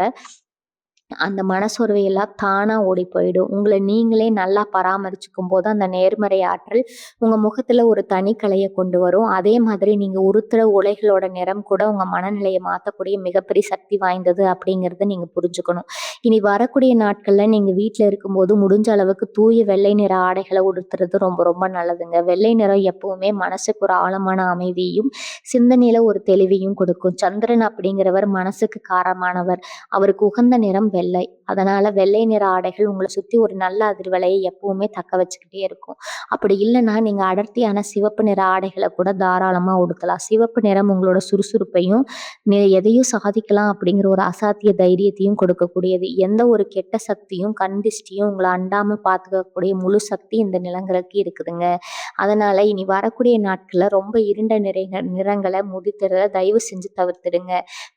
அந்த மனசோர்வு எல்லாம் தானா ஓடி போயிடும். உங்கள நீங்களே நல்லா பராமரிச்சுக்கும்போது, அந்த நேர்மறை ஆற்றல் உங்க முகத்துல ஒரு தனி கலைய கொண்டு வரும். அதே மாதிரி நீங்க உடுத்துற உடைகளோட நிறம் கூட உங்க மனநிலைய மாத்தக்கூடிய மிகப்பெரிய சக்தி வாய்ந்தது அப்படிங்கிறத நீங்க புரிஞ்சுக்கணும். இனி வரக்கூடிய நாட்கள்ல நீங்க வீட்ல இருக்கும்போது முடிஞ்ச அளவுக்கு தூய வெள்ளை நிற ஆடைகள உடுத்துறது ரொம்ப ரொம்ப நல்லதுங்க. வெள்ளை நிறம் எப்பவுமே மனசுக்கு ஒரு ஆழமான அமைதியையும், சிந்தனையில ஒரு தெளிவையும் கொடுக்கும். சந்திரன் அப்படிங்கிறவர் மனசுக்கு காரமானவர். அவருக்கு உகந்த நிறம் வெள்ளை. அதனால வெள்ளை நிற ஆடைகள் உங்கள சுத்தி ஒரு நல்ல அதிர்வலைய எப்பவுமே தக்க வச்சுக்கிட்டே இருக்கும். அப்படி இல்லன்னா, நீங்க அடர்த்தியான சிவப்பு நிற ஆடைகள கூட தாராளமா உடுத்தலாம். சிவப்பு நிறம் உங்களோட சுறுசுறுப்பையும், எதையும் சாதிக்கலாம் அப்படிங்கிற ஒரு அசாத்திய தைரியத்தையும் கொடுக்கக்கூடியது. எந்த ஒரு கெட்ட சக்தியும், கண் திஷ்டியும் உங்கள அண்டாம பாத்துக்கக்கூடிய முழு சக்தி இந்த நிலங்களுக்கு இருக்குதுங்க. அதனால இனி வரக்கூடிய நாட்கள்ல ரொம்ப இருண்ட நிறங்கள முதிர்த்துறத தயவு செஞ்சு தவிர்த்துடுங்க.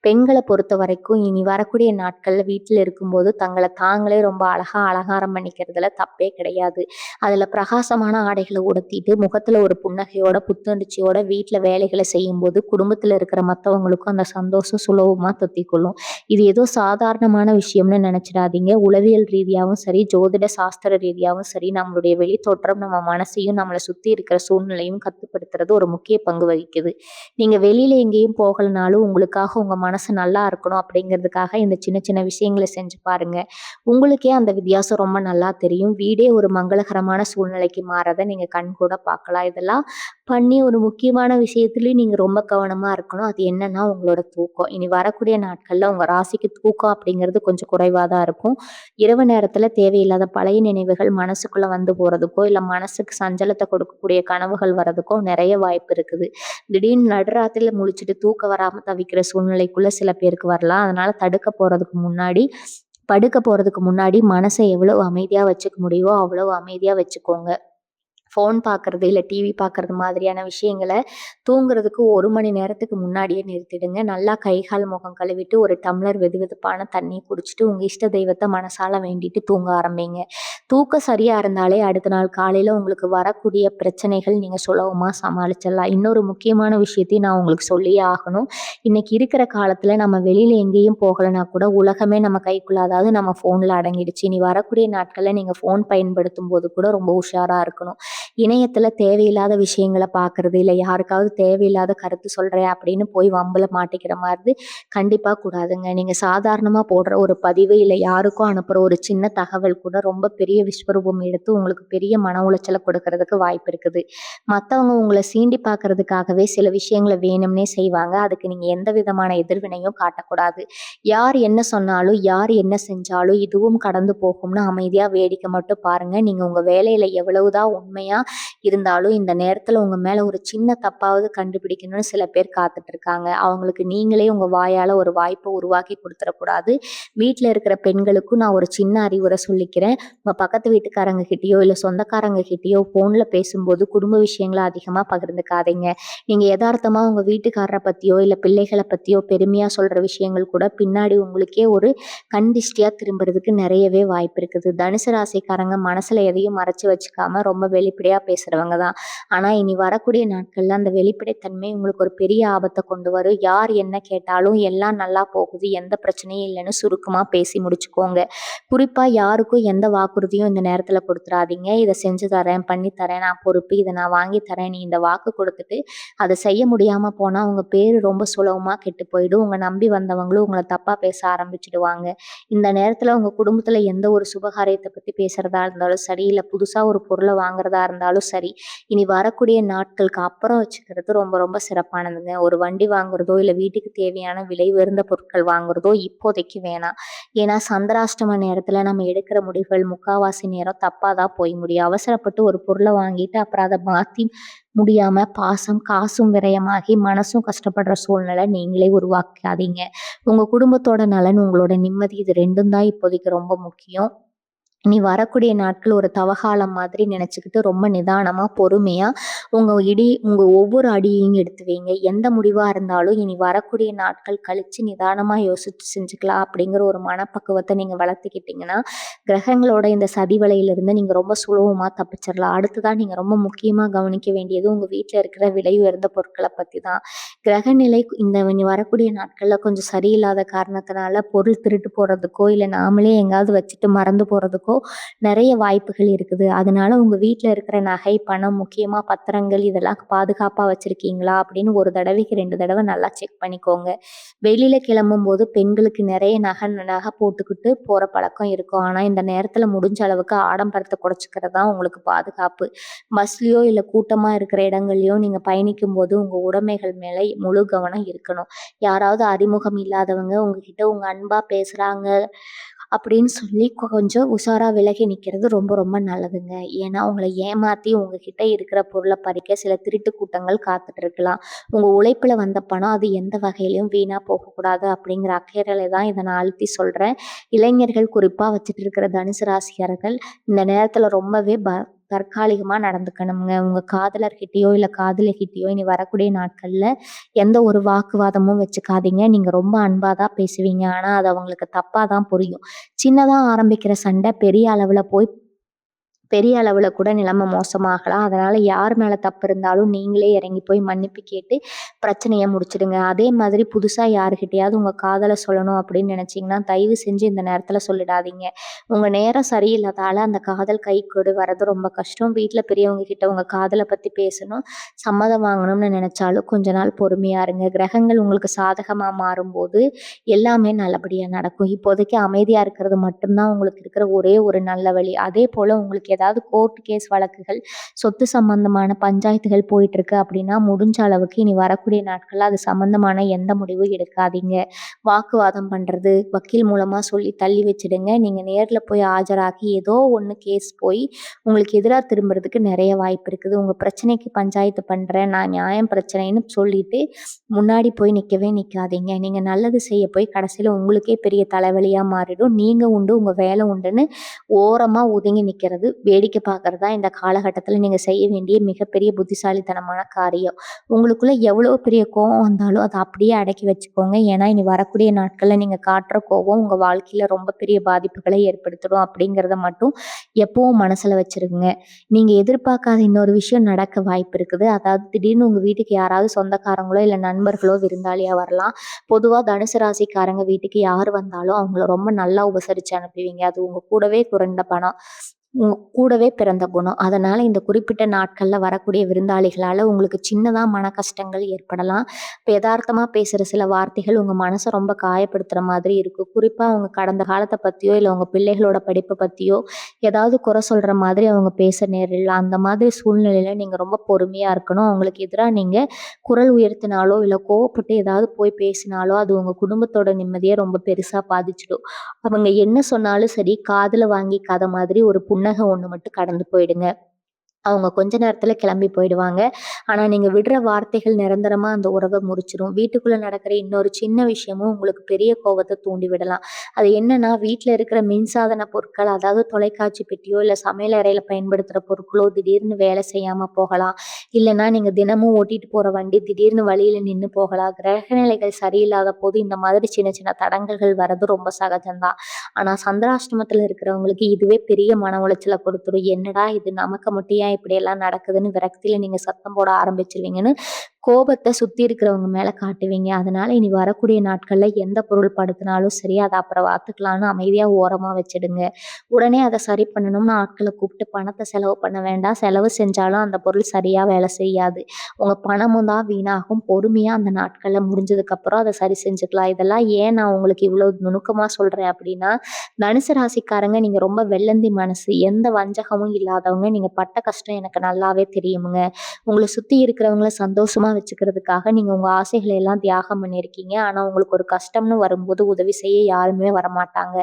பெண்கள பொறுத்தவரைக்கும் இனி வரக்கூடிய நாட்கள்ல வீட்ல இருக்கும்போது தங்கள தாங்களே ரொம்ப அழகா அலங்காரம் பண்ணிக்கிறதுல தப்பே கிடையாது. அதுல பிரகாசமான ஆடைகள உடுத்திட்டு, முகத்துல ஒரு புன்னகையோட, புத்துணர்ச்சியோட வீட்ல வேலைகள செய்யும்போது, குடும்பத்துல இருக்கிற மத்தவங்களுக்கும் அந்த சந்தோஷம் சுலபமா தொத்திக்கொள்ளும். இது ஏதோ சாதாரணமான விஷயம்னு நெனச்சிடாதீங்க. உளவியல் ரீதியாவும் சரி, ஜோதிட சாஸ்திர ரீதியாவும் சரி, நம்மளுடைய வெளித்தோற்றம் நம்ம மனசையும், நம்மள சுத்தி இருக்கிற சூழ்நிலையும் கட்டுப்படுத்துறது ஒரு முக்கிய பங்கு வகிக்குது. நீங்க வெளியில எங்கேயும் போகலனாலும், உங்களுக்காக உங்க மனசு நல்லா இருக்கணும் அப்படிங்கிறதுக்காக இந்த சின்ன சின்ன விஷயங்கள செஞ்சு பாருங்க. உங்களுக்கே அந்த வித்தியாசம் ரொம்ப நல்லா தெரியும். வீடே ஒரு மங்களகரமான சூழ்நிலைக்கு மாறத நீங்க கண்கூட பார்க்கலாம். இதெல்லாம் பண்ணி ஒரு முக்கியமான விஷயத்துலயும் நீங்க ரொம்ப கவனமா இருக்கணும். அது என்னன்னா உங்களோட தூக்கம். இனி வரக்கூடிய நாட்கள்ல உங்க ராசிக்கு தூக்கம் அப்படிங்கிறது கொஞ்சம் குறைவா தான் இருக்கும். இரவு நேரத்துல தேவையில்லாத பழைய நினைவுகள் மனசுக்குள்ள வந்து போறதுக்கோ, இல்ல மனசுக்கு சஞ்சலத்த கொடுக்கக்கூடிய கனவுகள் வரதுக்கோ நெறைய வாய்ப்பு இருக்குது. திடீர்னு நடுராத்திரில முழிச்சுட்டு தூக்கம் வராம தவிக்கிற சூழ்நிலைக்குள்ள சில பேருக்கு வரலாம். அதனால படுக்க போறதுக்கு முன்னாடி மனச எவ்வளவு அமைதியா வச்சுக்க முடியுமோ, அவ்வளவு அமைதியா வச்சுக்கோங்க. ஃபோன் பார்க்கறது, இல்ல டிவி பார்க்கறது மாதிரியான விஷயங்கள தூங்குறதுக்கு 1 மணி நேரத்துக்கு முன்னாடியே நிறுத்திடுங்க. நல்லா கை, கால், முகம் கழுவிட்டு ஒரு டம்ளர் வெதுவெதுப்பான தண்ணி குடிச்சிட்டு, உங்க இஷ்ட தெய்வத்த மனசால வேண்டிட்டு தூங்க ஆரம்பிங்க. தூக்கம் சரியா இருந்தாலே அடுத்த நாள் காலையில உங்களுக்கு வரக்கூடிய பிரச்சனைகள் நீங்க சுலபமா சமாளிச்சிடலாம். இன்னொரு முக்கியமான விஷயத்தையும் நான் உங்களுக்கு சொல்லியே ஆகணும். இன்னைக்கு இருக்கிற காலத்துல நம்ம வெளியில எங்கேயும் போகலனா கூட உலகமே நம்ம கைக்குள்ள, அதாவது நம்ம ஃபோன்ல அடங்கிடுச்சு. இனி வரக்கூடிய நாட்கள்ல நீங்க ஃபோன் பயன்படுத்தும்போது கூட ரொம்ப உஷாரா இருக்கணும். இணையத்துல தேவையில்லாத விஷயங்கள பார்க்கறது, இல்ல யாருக்காவது தேவையில்லாத கருத்து சொல்றேன் அப்படின்னு போய் வம்புல மாட்டிக்கிற மாதிரி கண்டிப்பா கூடாதுங்க. நீங்க சாதாரணமா போடுற ஒரு பதிவு, இல்ல யாருக்கோ அனுப்புற ஒரு சின்ன தகவல் கூட ரொம்ப பெரிய விஸ்வரூபம் எடுத்து உங்களுக்கு பெரிய மன உளைச்சல கொடுக்கறதுக்கு வாய்ப்பு இருக்குது. மத்தவங்க உங்கள சீண்டி பார்க்கறதுக்காகவே சில விஷயங்கள வேணும்னே செய்வாங்க. அதுக்கு நீங்க எந்த விதமான எதிர்வினையும் காட்டக்கூடாது. யார் என்ன சொன்னாலும், யார் என்ன செஞ்சாலும் இதுவும் கடந்து போகும்னு அமைதியா வேடிக்கை மட்டும் பாருங்க. நீங்க உங்க வேலையில எவ்வளவுதான் உண்மையா இருந்தாலும் இந்த நேரத்துல உங்க மேல ஒரு சின்ன தப்பாவது கண்டுபிடிக்கணும்னு சில பேர் காத்துட்டு இருக்காங்க. அவங்களுக்கு நீங்களே உங்க வாயால ஒரு வாய்ப்பை உருவாக்கி கொடுத்துடக்கூடாது. வீட்ல இருக்கிற பெண்களுக்கும் நான் ஒரு சின்ன அறிவுரை சொல்லிக்கிறேன். உங்க பக்கத்து வீட்டுக்காரங்க கிட்டயோ, இல்ல சொந்தக்காரங்க கிட்டயோ போன்ல பேசும்போது குடும்ப விஷயங்கள அதிகமா பகிர்ந்துக்காதீங்க. நீங்க எதார்த்தமா உங்க வீட்டுக்காரர பத்தியோ, இல்ல பிள்ளைகள பத்தியோ பெருமையா சொல்ற விஷயங்கள் கூட பின்னாடி உங்களுக்கே ஒரு கண் திஷ்டியா திரும்புறதுக்கு நிறையவே வாய்ப்பு இருக்குது. தனுசு ராசிக்காரங்க மனசுல எதையும் மறைச்சு வச்சுக்காம ரொம்ப வெளிப்படையா பேசுறவங்க தான். ஆனா இனி வரக்கூடிய நாட்கள்ல அந்த வெளிப்படைத்தன்மை உங்களுக்கு ஒரு பெரிய ஆபத்த கொண்டு வரும். யார் என்ன கேட்டாலும் எல்லாம் நல்லா போகுது, எந்த பிரச்சனையும் இல்லைன்னு சுருக்கமா பேசி முடிச்சுக்கோங்க. குறிப்பா யாருக்கும் எந்த வாக்குறுதியும் இந்த நேரத்துல கொடுத்துறாதீங்க. இதை செஞ்சு தரேன், பண்ணி தரேன், நான் பொறுப்பு, இதை நான் வாங்கி தரேன், நீ இந்த வாக்கு கொடுத்துட்டு அதை செய்ய முடியாம போனா உங்க பேரு ரொம்ப சுலபமா கெட்டு போயிடும். உங்க நம்பி வந்தவங்களும் உங்களை தப்பா பேச ஆரம்பிச்சிடுவாங்க. இந்த நேரத்துல உங்க குடும்பத்துல எந்த ஒரு சுபகாரியத்தை பத்தி பேசுறதா இருந்தாலும் சரி, இல்ல புதுசா ஒரு பொருளை வாங்குறதா இருந்தாலும் சரி, இனி வரக்கூடிய நாட்களுக்கு அப்புறம் வச்சுக்கிறது ரொம்ப ரொம்ப சிறப்பானதுங்க. ஒரு வண்டி வாங்குறதோ, இல்ல வீட்டுக்கு தேவையான விலை உயர்ந்த பொருட்கள் வாங்குறதோ இப்போதைக்கு வேணாம். ஏன்னா சந்திராஷ்டம நேரத்துல நம்ம எடுக்கிற முடிவுகள் முக்காவாசி நேரம் தப்பா தான் போய் முடியும். அவசரப்பட்டு ஒரு பொருளை வாங்கிட்டு அப்புறம் அதை மாத்தி முடியாம பாசம், காசும் விரயமாகி மனசும் கஷ்டப்படுற சூழ்நிலை நீங்களே உருவாக்காதீங்க. உங்க குடும்பத்தோட நலன், உங்களோட நிம்மதி, இது 2ம் தான் இப்போதைக்கு ரொம்ப முக்கியம். இனி வரக்கூடிய நாட்கள் ஒரு தவகாலம் மாதிரி நினச்சிக்கிட்டு ரொம்ப நிதானமாக பொறுமையாக உங்கள் ஒவ்வொரு அடியையும் எடுத்து வைங்க. எந்த முடிவாக இருந்தாலும் இனி வரக்கூடிய நாட்கள் கழித்து நிதானமாக யோசித்து செஞ்சுக்கலாம் அப்படிங்கிற ஒரு மனப்பக்குவத்தை நீங்கள் வளர்த்துக்கிட்டிங்கன்னா கிரகங்களோட இந்த சதி வலையிலிருந்து நீங்கள் ரொம்ப சுலபமாக தப்பிச்சிடலாம். அடுத்ததான் நீங்கள் ரொம்ப முக்கியமாக கவனிக்க வேண்டியது உங்கள் வீட்டில் இருக்கிற விலை உயர்ந்த பொருட்களை பற்றி தான். கிரகநிலை இனி வரக்கூடிய நாட்களில் கொஞ்சம் சரியில்லாத காரணத்தினால பொருள் திருட்டு போகிறதுக்கோ இல்லை நாமளே எங்காவது வச்சுட்டு மறந்து போகிறதுக்கோ நிறைய வாய்ப்புகள் இருக்குது. அதனால உங்க வீட்டில் இருக்கிற நகை, பணம், முக்கியமா பத்திரங்கள் இதெல்லாம் பாதுகாப்பா வச்சிருக்கீங்களா அப்படின்னு ஒரு தடவைக்கு 2 தடவை நல்லா செக் பண்ணிக்கோங்க. வெளியில கிளம்பும் போது பெண்களுக்கு நிறைய நகை போட்டுக்கிட்டு போற பழக்கம் இருக்கும். ஆனா இந்த நேரத்துல முடிஞ்ச அளவுக்கு ஆடம்பரத்தை குறைச்சிக்கிறது தான் உங்களுக்கு பாதுகாப்பு. பஸ்லயோ இல்ல கூட்டமா இருக்கிற இடங்கள்லயோ நீங்க பயணிக்கும் போது உங்க உடைமைகள் மேல முழு கவனம் இருக்கணும். யாராவது அறிமுகம் இல்லாதவங்க உங்ககிட்ட உங்க அன்பா பேசுறாங்க அப்படின்னு சொல்லி கொஞ்சம் உஷாரா விலகி நிற்கிறது ரொம்ப ரொம்ப நல்லதுங்க. ஏன்னா உங்களை ஏமாற்றி உங்ககிட்ட இருக்கிற பொருளை பறிக்க சில திருட்டு கூட்டங்கள் காத்துட்டு இருக்கலாம். உங்கள் உழைப்பில் வந்த பணம் அது எந்த வகையிலையும் வீணாக போகக்கூடாது அப்படிங்கிற அக்கறையில தான் இதை நான் அழுத்தி சொல்கிறேன். இளைஞர்கள் குறிப்பாக வச்சுட்டு இருக்கிற தனுசு ராசிக்காரர்கள் இந்த நேரத்தில் ரொம்பவே தற்காலிகமாக நடந்துக்கணுங்க. உங்கள் காதலர்கிட்டயோ இல்லை காதலிகிட்டயோ இனி வரக்கூடிய நாட்களில் எந்த ஒரு வாக்குவாதமும் வச்சுக்காதீங்க. நீங்கள் ரொம்ப அன்பாக தான் பேசுவீங்க. ஆனால் அது அவங்களுக்கு தப்பாக தான் புரியும். சின்னதா ஆரம்பிக்கிற சண்டை பெரிய அளவுல கூட நிலைமை மோசமாகலாம். அதனால யார் மேல தப்பு இருந்தாலும் நீங்களே இறங்கி போய் மன்னிப்பு கேட்டு பிரச்சனைய முடிச்சிடுங்க. அதே மாதிரி புதுசா யாருக்கிட்டயாவது உங்க காதல சொல்லணும் அப்படின்னு நினைச்சீங்கன்னா, தயவு செஞ்சு இந்த நேரத்துல சொல்லிடாதீங்க. உங்க நேரம் சரியில்லாதால அந்த காதல் கைக்கூடி வர்றது ரொம்ப கஷ்டம். வீட்ல பெரியவங்க கிட்ட உங்க காதல பத்தி பேசணும், சம்மதம் வாங்கணும்னு நினைச்சாலும் கொஞ்ச நாள் பொறுமையா இருங்க. கிரகங்கள் உங்களுக்கு சாதகமா மாறும்போது எல்லாமே நல்லபடியா நடக்கும். இப்போதைக்கு அமைதியா இருக்கிறது மட்டும்தான் உங்களுக்கு இருக்கிற ஒரே ஒரு நல்ல வழி. அதே போல உங்களுக்கு ஏதாவது கோர்ட் கேஸ் வழக்குகள், சொத்து சம்பந்தமான பஞ்சாயத்துகள் போயிட்டு இருக்கு அப்படின்னா, முடிஞ்ச அளவுக்கு இனி வரக்கூடிய நாட்கள்ல அது சம்பந்தமான எந்த முடிவும் எடுக்காதீங்க. வாக்குவாதம் பண்றது, வக்கீல் மூலமா சொல்லி தள்ளி வச்சிடுங்க. நீங்க நேர்ல போய் ஆஜராகி ஏதோ ஒண்ணு கேஸ் போய் உங்களுக்கு எதிரா திரும்புறதுக்கு நிறைய வாய்ப்பு இருக்குது. உங்க பிரச்சனைக்கு பஞ்சாயத்து பண்றேன், நான் நியாயம் பிரச்சனைன்னு சொல்லிட்டு முன்னாடி போய் நிக்கவே நிக்காதீங்க. நீங்க நல்லது செய்ய போய் கடைசியில உங்களுக்கே பெரிய தலைவலியா மாறிடும். நீங்க உண்டு, உங்க வேலை உண்டுன்னு ஓரமா ஒதுங்கி நிக்கிறது, வேடிக்கை பார்க்கறது தான் இந்த காலகட்டத்துல நீங்க செய்ய வேண்டிய மிகப்பெரிய புத்திசாலித்தனமான காரியம். உங்களுக்குள்ள எவ்வளவு பெரிய கோவம் வந்தாலும் அதை அப்படியே அடக்கி வச்சுக்கோங்க. ஏன்னா இனி வரக்கூடிய நாட்கள்ல நீங்க காட்டுற கோவம் உங்க வாழ்க்கையில ரொம்ப பெரிய பாதிப்புகளை ஏற்படுத்திடும் அப்படிங்கிறத மட்டும் எப்பவும் மனசுல வச்சிருங்க. நீங்க எதிர்பார்க்காத இன்னொரு விஷயம் நடக்க வாய்ப்பு இருக்குது. அதாவது திடீர்னு உங்க வீட்டுக்கு யாராவது சொந்தக்காரங்களோ இல்ல நண்பர்களோ விருந்தாளியா வரலாம். பொதுவா தனுசு ராசிக்காரங்க வீட்டுக்கு யார் வந்தாலும் அவங்கள ரொம்ப நல்லா உபசரிச்சு அனுப்புவீங்க. அது உங்க கூடவே குறைந்த பணம், உங்க கூடவே பிறந்த குணம். அதனால இந்த குறிப்பிட்ட நாட்கள்ல வரக்கூடிய விருந்தாளிகளால உங்களுக்கு சின்னதா மன கஷ்டங்கள் ஏற்படலாம். இப்ப எதார்த்தமா பேசுற சில வார்த்தைகள் உங்க மனசை ரொம்ப காயப்படுத்துற மாதிரி இருக்கும். குறிப்பா அவங்க கடந்த காலத்தை பத்தியோ இல்ல உங்க பிள்ளைகளோட படிப்பை பத்தியோ ஏதாவது குறை சொல்ற மாதிரி அவங்க பேச நேரிடலாம். அந்த மாதிரி சூழ்நிலையில நீங்க ரொம்ப பொறுமையா இருக்கணும். அவங்களுக்கு எதிரா நீங்க குரல் உயர்த்தினாலோ இல்ல கோவப்பட்டு ஏதாவது போய் பேசினாலோ அது உங்க குடும்பத்தோட நிம்மதியை ரொம்ப பெருசா பாதிச்சிடும். அவங்க என்ன சொன்னாலும் சரி, காதுல வாங்கிக்காத மாதிரி ஒரு புன்னகை ஒண்ணு மட்டும் கடந்து போயிடுங்க. அவங்க கொஞ்ச நேரத்துல கிளம்பி போயிடுவாங்க. ஆனா நீங்க விடுற வார்த்தைகள் நிரந்தரமா அந்த உறவை முறிச்சிடும். வீட்டுக்குள்ள நடக்கிற இன்னொரு சின்ன விஷயமும் உங்களுக்கு பெரிய கோபத்தை தூண்டி விடலாம். அது என்னன்னா, வீட்டுல இருக்கிற மின்சாதன பொருட்கள், அதாவது தொலைக்காட்சி பெட்டியோ இல்ல சமையல் அறையில பயன்படுத்துற பொருட்களோ திடீர்னு வேலை செய்யாம போகலாம். இல்லைன்னா நீங்க தினமும் ஓட்டிட்டு போற வண்டி திடீர்னு வழியில நின்னு போகலாம். கிரகநிலைகள் சரியில்லாத போது இந்த மாதிரி சின்ன சின்ன தடங்கல்கள் வர்றது ரொம்ப சகஜம்தான். ஆனா சந்திராஷ்டமத்துல இருக்கிறவங்களுக்கு இதுவே பெரிய மன உளைச்சலை கொடுத்துரும். என்னடா இது, நமக்கு மட்டும் ஏன் இப்படியெல்லாம் நடக்குதுன்னு விரக்தியில நீங்க சத்தம் போட ஆரம்பிச்சிருவீங்கன்னு கோபத்தை சுத்தி இருக்கிறவங்க மேல காட்டுவீங்க. அதனால இனி வரக்கூடிய நாட்கள்ல எந்த பொருள் படுத்தினாலும் சரி, அதை அப்புறம் பார்த்துக்கலான்னு அமைதியா ஓரமா வச்சிடுங்க. உடனே அதை சரி பண்ணணும்னு ஆட்களை கூப்பிட்டு பணத்தை செலவு பண்ண வேண்டாம். செலவு செஞ்சாலும் அந்த பொருள் சரியா வேலை செய்யாது. உங்க பணமும் தான் வீணாகும். பொறுமையா அந்த நாட்கள்ல முடிஞ்சதுக்கு அப்புறம் அதை சரி செஞ்சுக்கலாம். இதெல்லாம் ஏன் நான் உங்களுக்கு இவ்வளவு நுணுக்கமா சொல்றேன் அப்படின்னா, தனுசு ராசிக்காரங்க நீங்க ரொம்ப வெள்ளந்தி மனசு, எந்த வஞ்சகமும் இல்லாதவங்க. நீங்க பட்ட கஷ்டம் கஷ்டம் எனக்கு நல்லாவே தெரியுமுங்க. உங்கள சுத்தி இருக்கிறவங்கள சந்தோஷமா வச்சுக்கிறதுக்காக நீங்க உங்க ஆசைகளை எல்லாம் தியாகம் பண்ணியிருக்கீங்க. ஆனா உங்களுக்கு ஒரு கஷ்டம்னு வரும்போது உதவி செய்ய யாருமே வரமாட்டாங்க.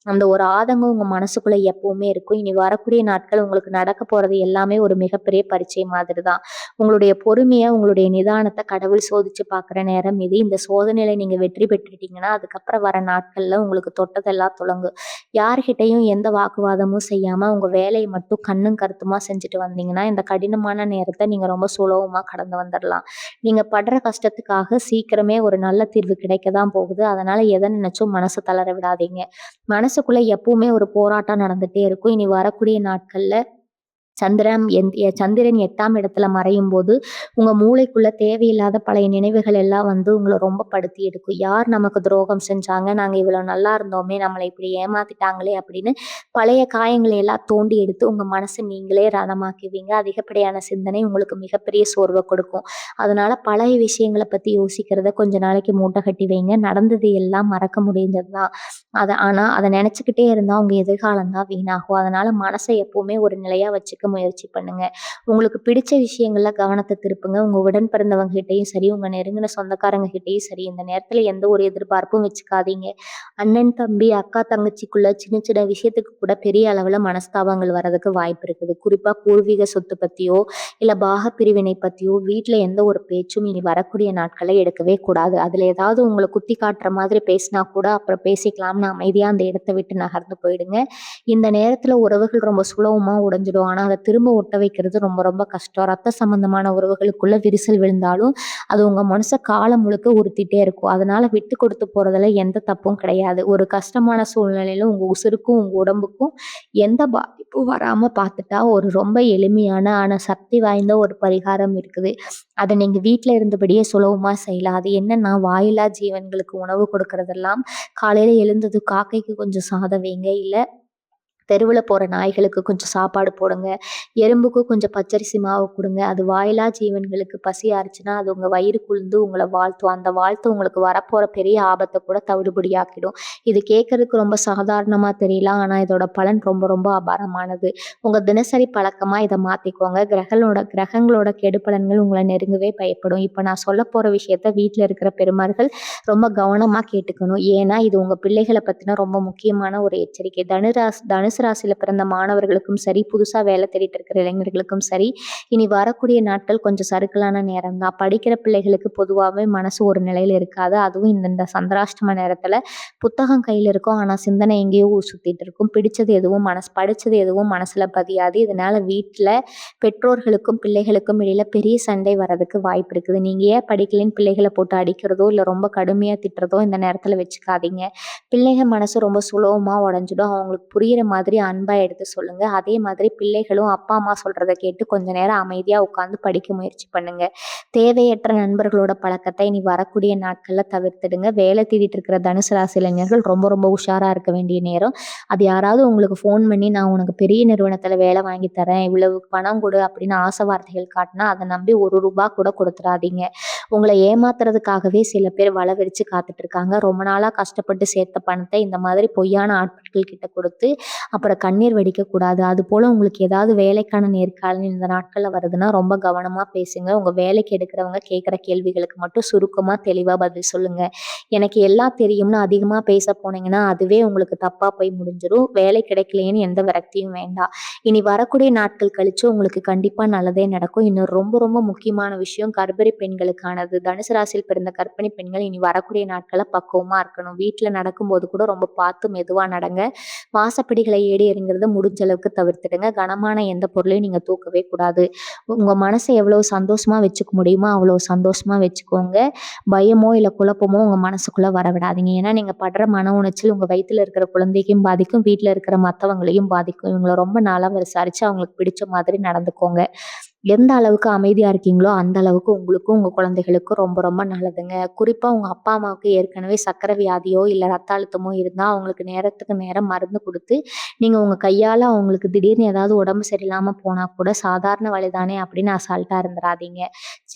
அந்த ஒரு ஆதங்கம் உங்க மனசுக்குள்ள எப்பவுமே இருக்கும். இனி வரக்கூடிய நாட்கள் உங்களுக்கு நடக்க போறது எல்லாமே ஒரு மிகப்பெரிய பரீட்சை மாதிரி தான். உங்களுடைய பொறுமைய, உங்களுடைய நிதானத்த கடவுள் சோதிச்சு பார்க்குற நேரம் இது. இந்த சோதனையில நீங்க வெற்றி பெற்றுட்டீங்கன்னா, அதுக்கப்புறம் வர நாட்கள்ல உங்களுக்கு தொட்டதெல்லாம் துலங்கும். யார்கிட்டயும் எந்த வாக்குவாதமும் செய்யாம, உங்க வேலைய மட்டும் கண்ணும் கருத்துமா செஞ்சுட்டு வந்தீங்கன்னா, இந்த கடினமான நேரத்த நீங்க ரொம்ப சுலபமா கடந்து வந்துரலாம். நீங்க படுற கஷ்டத்துக்காக சீக்கிரமே ஒரு நல்ல தீர்வு கிடைக்க தான் போகுது. அதனால எத நினைச்சும் மனச தளர விடாதீங்க. மனசுக்குள்ள எப்பவுமே ஒரு போராட்டம் நடந்துட்டே இருக்கும். இனி வரக்கூடிய நாட்கள்ல சந்திரன் 8ஆம் இடத்துல மறையும்போது, உங்க மூளைக்குள்ள தேவையில்லாத பழைய நினைவுகள் எல்லாம் வந்து உங்கள ரொம்ப படுத்தி எடுக்கும். யார் நமக்கு துரோகம் செஞ்சாங்க? நாங்க இவ்வளோ நல்லா இருந்தோமே! நம்மள இப்படி ஏமாத்திட்டாங்களே! அப்படின்னு பழைய காயங்களை எல்லாம் தோண்டி எடுத்து உங்க மனச நீங்களே ரணமாக்குவீங்க. அதிகப்படியான சிந்தனை உங்களுக்கு மிகப்பெரிய சோர்வ கொடுக்கும். அதனால பழைய விஷயங்கள பத்தி யோசிக்கிறத கொஞ்ச நாளைக்கு மூட்டை கட்டி வைங்க. நடந்தது எல்லாம் மறக்க முடிந்தது தான். ஆனா அத நெனச்சுக்கிட்டே இருந்தா உங்க எதிர்காலம் தான் வீணாகும். அதனால மனச எப்பவுமே ஒரு நிலையா வச்சுக்க முயற்சி பண்ணுங்க. உங்களுக்கு பிடிச்ச விஷயங்கள்ல கவனத்த திருப்புங்க. உங்க உடன் பிறந்தவங்க கிட்டயும் சரி, உங்க நெருங்கின சொந்தக்காரங்க கிட்டயும் சரி, இந்த நேரத்துல எந்த ஒரு எதிர்பார்ப்பும் வச்சுக்காதீங்க. அண்ணன், தம்பி, அக்கா, தங்கச்சிக்குள்ள சின்ன சின்ன விஷயத்துக்கு கூட பெரிய அளவுல மனஸ்தாபங்கள் வரதுக்கு வாய்ப்பு இருக்குது. குறிப்பா பூர்வீக சொத்து பத்தியோ, இல்ல பிரிவினை பத்தியோ வீட்ல எந்த ஒரு பேச்சும் இனி வரக்கூடிய நாட்கள்ல எடுக்கவே கூடாது. அதுல ஏதாவது உங்கள குத்தி காட்டுற மாதிரி பேசினா கூட அப்புறம் பேசிக்கலாம்னு அமைதியா அந்த இடத்த விட்டு நகர்ந்து போயிடுங்க. இந்த நேரத்துல உறவுகள் ரொம்ப சுலபமா உடைஞ்சிடும். ஆனா அத திரும்ப ஒட்ட வைக்கிறது ரொம்ப ரொம்ப கஷ்டம். ரத்த சம்பந்தமான உறவுகளுக்குள்ள விரிசல் விழுந்தாலும் அது உங்க மனச காலம் முழுக்க உறுத்திட்டே இருக்கும். அதனால விட்டு கொடுத்து போறதுல எந்த தப்பும் கிடையாது. ஒரு கஷ்டமான சூழ்நிலையில உங்க உசுருக்கும், உங்க உடம்புக்கும் எந்த பாதிப்பும் வராம பார்த்துட்டா ஒரு ரொம்ப எளிமையான ஆனா சக்தி வாய்ந்த ஒரு பரிகாரம் இருக்குது. அத நீங்க வீட்ல இருந்தபடியே சுலபமா செய்யலாம். அது என்னன்னா, வாயில்லா ஜீவன்களுக்கு உணவு கொடுக்கறதெல்லாம் காலையில எழுந்ததும் காக்கைக்கு கொஞ்சம் சாதம் வைங்க. இல்ல தெருவுல போற நாய்களுக்கு கொஞ்சம் சாப்பாடு போடுங்க. எறும்புக்கும் கொஞ்சம் பச்சரிசி மாவு குடுங்க. அது வாயில்லா ஜீவன்களுக்கு பசி ஆறுச்சுன்னா, அது உங்க வயிறு குழ்ந்து உங்கள வாழ்த்தும். அந்த வாழ்த்து உங்களுக்கு வரப்போற பெரிய ஆபத்த கூட தவிடுபடியாக்கிடும். இது கேட்கறதுக்கு ரொம்ப சாதாரணமா தெரியலாம். ஆனா இதோட பலன் ரொம்ப ரொம்ப அபாரமானது. உங்க தினசரி பழக்கமா இத மாத்திக்கோங்க. கிரகங்களோட கெடுபலன்கள் உங்கள நெருங்கவே பயப்படும். இப்ப நான் சொல்லப் போற விஷயத்த வீட்ல இருக்கிற பெருமாள்கள் ரொம்ப கவனமா கேட்டுக்கணும். ஏன்னா, இது உங்க பிள்ளைகள பத்தின ரொம்ப முக்கியமான ஒரு எச்சரிக்கை. தனுசு ராசியில பிறந்த மாணவர்களுக்கும் சரி, புதுசா வேலை தேடிட்டு இருக்கிற இளைஞர்களுக்கும் சரி, இனி வரக்கூடிய நாட்கள் கொஞ்சம் சறுக்கலான நேரம் தான். படிக்கிற பிள்ளைகளுக்கு பொதுவாவே மனசு ஒரு நிலையில இருக்காது. அதுவும் இந்த சந்திராஷ்டம நேரத்துல புத்தகம் கையில இருக்கும். ஆனா சிந்தனை எங்கேயோ ஊர் சுத்திட்டு இருக்கும். படிச்சது எதுவும் மனசுல பதியாது. இதனால வீட்ல பெற்றோர்களுக்கும் பிள்ளைகளுக்கும் இடையில பெரிய சண்டை வர்றதுக்கு வாய்ப்பு இருக்குது. நீங்க ஏன் படிக்கலைன்னு பிள்ளைகள போட்டு அடிக்கிறதோ, இல்ல ரொம்ப கடுமையா திட்டுறதோ இந்த நேரத்துல வச்சுக்காதீங்க. பிள்ளைங்க மனசு ரொம்ப சுலபமா உடைஞ்சிடும். அவங்களுக்கு புரியிற மாதிரி அன்பா எடுத்து சொல்லுங்க. அதே மாதிரி பிள்ளைகளும் அப்பா, அம்மா சொல்றத கேட்டு கொஞ்ச நேரம் அமைதியா உட்கார்ந்து படிக்க முயற்சி பண்ணுங்க. தேவையற்ற நண்பர்களோட பழக்கத்த இனி வரக்கூடிய நாட்கள்ல தவிர்த்துடுங்க. வேலை தேடிட்டு இருக்கிற தனுசு ராசி இளைஞர்கள் ரொம்ப ரொம்ப உஷாரா இருக்க வேண்டிய நேரம். அது யாராவது உங்களுக்கு ஃபோன் பண்ணி நான் உனக்கு பெரிய நிறுவனத்துல வேலை வாங்கி தரேன், இவ்வளவு பணம் கொடு அப்படின்னு ஆசை வார்த்தைகள் காட்டினா அத நம்பி ரூ. 1 கூட கொடுத்துறாதீங்க. உங்கள ஏமாத்துறதுக்காகவே சில பேர் வலை விரிச்சு காத்துட்டு இருக்காங்க. ரொம்ப நாளா கஷ்டப்பட்டு சேர்த்த பணத்த இந்த மாதிரி பொய்யான ஆட்கள் கிட்ட கொடுத்து அப்புறம் கண்ணீர் வடிக்கக்கூடாது. அதுபோல உங்களுக்கு ஏதாவது வேலைக்கான நேர்காணல் இந்த நாட்கள்ல வருதுன்னா ரொம்ப கவனமா பேசுங்க. உங்க வேலைக்கு எடுக்கிறவங்க கேட்குற கேள்விகளுக்கு மட்டும் சுருக்கமா, தெளிவா பதில் சொல்லுங்க. எனக்கு எல்லாம் தெரியும்னு அதிகமா பேச போனீங்கன்னா, அதுவே உங்களுக்கு தப்பா போய் முடிஞ்சிரும். வேலை கிடைக்கலையேன்னு எந்த விரக்தியும் வேண்டாம். இனி வரக்கூடிய நாட்கள் கழிச்சு உங்களுக்கு கண்டிப்பா நல்லதே நடக்கும். இன்னும் ரொம்ப ரொம்ப முக்கியமான விஷயம் கர்ப்பிணி பெண்களுக்கானது. தனுசு ராசியில் பிறந்த கர்ப்பிணி பெண்கள் இனி வரக்கூடிய நாட்கள்ல பக்குவமா இருக்கணும். வீட்ல நடக்கும்போது கூட ரொம்ப பார்த்து மெதுவா நடங்க. வாசப்படிகளை ஏறி இறங்குறத முடிஞ்ச அளவுக்கு தவிர்த்துடுங்க. கனமான எந்த பொருளையும் நீங்க தூக்கவே கூடாது. உங்க மனச எவ்வளவு சந்தோஷமா வச்சுக்க முடியுமோ அவ்வளவு சந்தோஷமா வச்சுக்கோங்க. பயமோ இல்ல குழப்பமோ உங்க மனசுக்குள்ள வர விடாதீங்க. ஏன்னா நீங்க படுற மன உளைச்சல் உங்க வயித்துல இருக்கிற குழந்தைக்கும் பாதிக்கும், வீட்ல இருக்கிற மத்தவங்களையும் பாதிக்கும். இவங்கள ரொம்ப நாளா விசாரிச்சு அவங்களுக்கு பிடிச்ச மாதிரி நடந்துக்கோங்க. எந்த அளவுக்கு அமைதியா இருக்கீங்களோ, அந்த அளவுக்கு உங்களுக்கும், உங்க குழந்தைகளுக்கும் ரொம்ப ரொம்ப நல்லதுங்க. குறிப்பா உங்க அப்பா, அம்மாவுக்கு ஏற்கனவே சர்க்கரை வியாதியோ, இல்ல ரத்த அழுத்தமோ இருந்தா, அவங்களுக்கு நேரத்துக்கு நேரம் மருந்து குடுத்து, நீங்க உங்க கையால அவங்களுக்கு திடீர்னு ஏதாவது உடம்பு சரியில்லாம போனா கூட, சாதாரண வலி தானே அப்படின்னு அசால்ட்டா இருந்துறாதீங்க.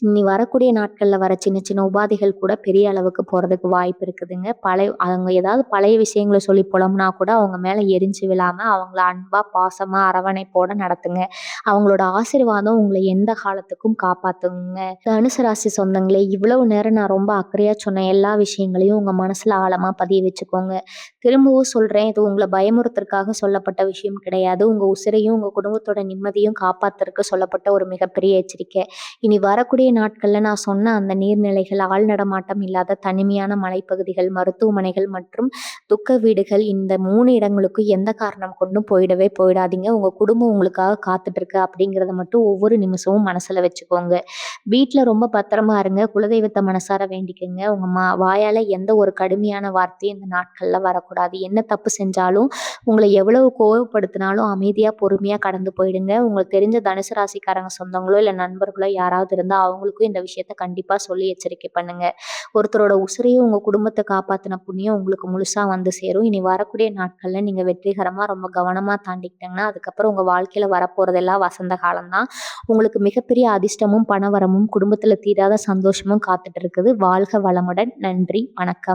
இனி வரக்கூடிய நாட்கள்ல வர சின்ன சின்ன உபாதைகள் கூட பெரிய அளவுக்கு போறதுக்கு வாய்ப்பு இருக்குதுங்க. அவங்க ஏதாவது பழைய விஷயங்கள சொல்லி புலம்புனா கூட, அவங்க மேல எரிஞ்சு விழாம, அவங்கள அன்பா, பாசமா, அரவணைப்போட நடத்துங்க. அவங்களோட ஆசீர்வாதம் உங்கள எந்த காலத்துக்கும் காப்பாத்துங்க. தனுசு ராசி சொந்தங்களே, இவ்வளவு நேரம் நான் ரொம்ப அக்கறையா சொன்ன எல்லா விஷயங்களையும் உங்க மனசுல ஆழமா பதிய வச்சுக்கோங்க. திரும்பவும் சொல்றேன், இது உங்கள பயமுறுத்துறதுக்காக சொல்லப்பட்ட விஷயம் கிடையாது. உங்க உசிரையும், உங்க குடும்பத்தோட நிம்மதியும் காப்பாத்துறதுக்கு சொல்லப்பட்ட ஒரு மிகப்பெரிய எச்சரிக்கை. இனி வரக்கூடிய நாட்கள்ல நான் சொன்ன அந்த நீர்நிலைகள், ஆள் நடமாட்டம் இல்லாத தனிமையான மலைப்பகுதிகள், மருத்துவமனைகள் மற்றும் துக்க வீடுகள் இந்த 3 இடங்களுக்கும் எந்த காரணம் கொண்டும் போயிடவே போயிடாதீங்க. உங்க குடும்பம் உங்களுக்காக காத்துட்டு இருக்கு அப்படிங்கிறத மட்டும் ஒவ்வொரு நிமிஷமும் மனசுல வச்சுக்கோங்க. வீட்ல ரொம்ப பத்திரமா இருங்க. குலதெய்வத்த மனசார வேண்டிக்கங்க. உங்க வாயால எந்த ஒரு கடுமையான வார்த்தையும் இந்த நாட்கள்ல வரக்கூடாது. என்ன தப்பு செஞ்சாலும், உங்கள எவ்வளவு கோவப்படுத்தினாலும் அமைதியா, பொறுமையா கடந்து போயிடுங்க. உங்களுக்கு தெரிஞ்ச தனுசு ராசிக்காரங்க சொந்தங்களோ, இல்ல நண்பர்களோ யாராவது இருந்தா அவங்களுக்கும் இந்த விஷயத்த கண்டிப்பா சொல்லி எச்சரிக்கை பண்ணுங்க. ஒருத்தரோட உசிரையும் உங்க குடும்பத்த காப்பாத்துன புண்ணியம் உங்களுக்கு முழுசா வந்து சேரும். இனி வரக்கூடிய நாட்கள்ல நீங்க வெற்றிகரமா ரொம்ப கவனமா தாண்டிக்கிட்டீங்கன்னா, அதுக்கப்புறம் உங்க வாழ்க்கையில வரப்போறதெல்லாம் வசந்த காலம் தான். உங்களுக்கு மிகப்பெரிய அதிர்ஷ்டமும், பணவரமும், குடும்பத்துல தீராத சந்தோஷமும் காத்துட்டு இருக்குது. வாழ்க வளமுடன். நன்றி. வணக்கம்.